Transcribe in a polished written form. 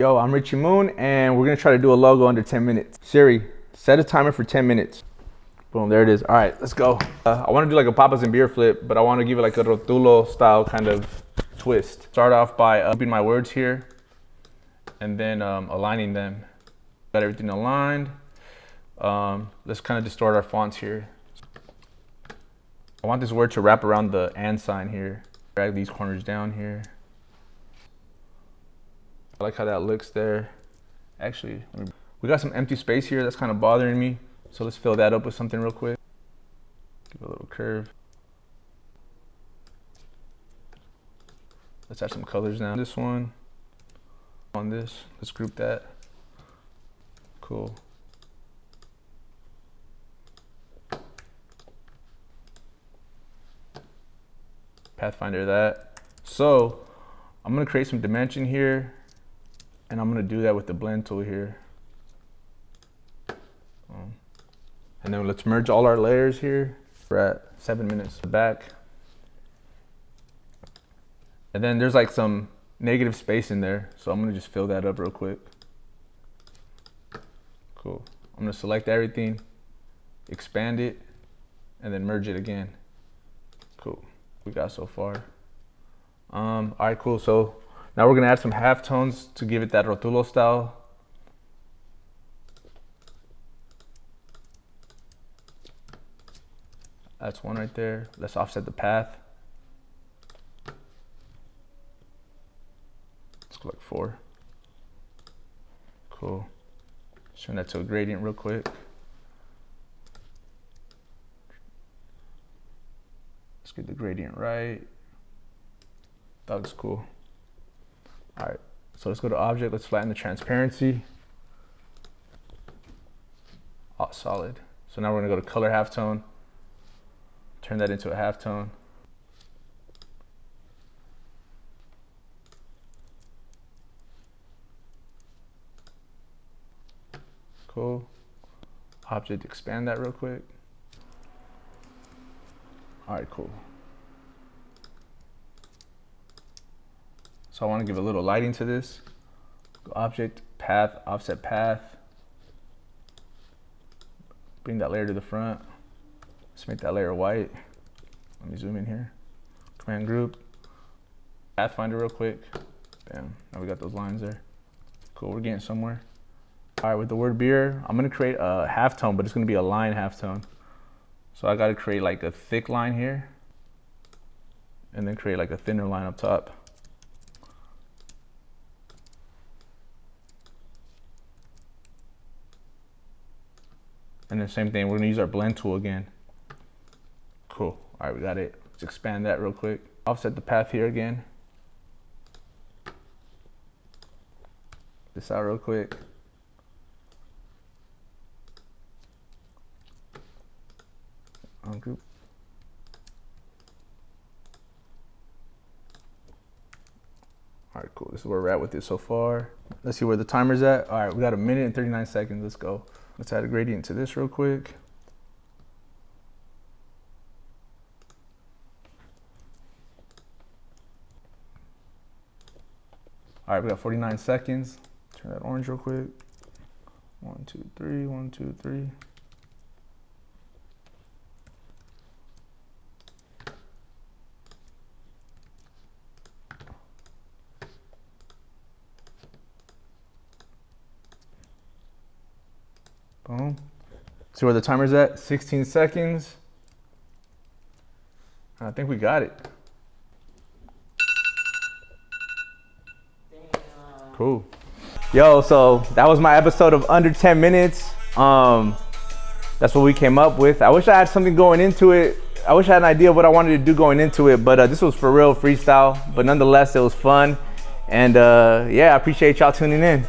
Yo, I'm Richie Moon, and we're gonna try to do a logo under 10 minutes. Siri, set a timer for 10 minutes. Boom, there it is. All right, let's go. I wanna do like a papas and beer flip, but I wanna give it like a rotulo style kind of twist. Start off by grouping my words here, and then aligning them. Got everything aligned. Let's kind of distort our fonts here. I want this word to wrap around the and sign here. Drag these corners down here. I like how that looks there. Actually, we got some empty space here that's kind of bothering me. So let's fill that up with something real quick. Give it a little curve. Let's add some colors now. This one, on this, let's group that. Cool. Pathfinder that. So I'm gonna create some dimension here, and I'm gonna do that with the blend tool here. And then let's merge all our layers here. We're at 7 minutes back. And then there's like some negative space in there, so I'm gonna just fill that up real quick. Cool. I'm gonna select everything, expand it, and then merge it again. Cool. We got so far. All right, cool. So now we're gonna add some halftones to give it that rotulo style. That's one right there. Let's offset the path. Let's go like 4. Cool. Turn that to a gradient real quick. Let's get the gradient right. That looks cool. All right, so let's go to object. Let's flatten the transparency. Oh, solid. So now we're gonna go to color halftone. Turn that into a halftone. Cool. Object, expand that real quick. All right, cool. So I want to give a little lighting to this. Go object, path, offset path. Bring that layer to the front. Let's make that layer white. Let me zoom in here. Command group. Pathfinder real quick. Bam, now we got those lines there. Cool, we're getting somewhere. All right, with the word beer, I'm gonna create a halftone, but it's gonna be a line halftone. So I gotta create like a thick line here, and then create like a thinner line up top. And then same thing, we're gonna use our blend tool again. Cool, all right, we got it. Let's expand that real quick. Offset the path here again. This out real quick. Ungroup. All right, cool. This is where we're at with it so far. Let's see where the timer's at. All right, we got 1 minute and 39 seconds. Let's go. Let's add a gradient to this real quick. All right, we got 49 seconds. Turn that orange real quick. 1, 2, 3, 1, 2, 3. Boom. See where the timer's at? 16 seconds. I think we got it. Cool. Yo, so that was my episode of Under 10 Minutes. That's what we came up with. I wish I had something going into it. I wish I had an idea of what I wanted to do going into it, but this was for real freestyle. But nonetheless, it was fun. And yeah, I appreciate y'all tuning in.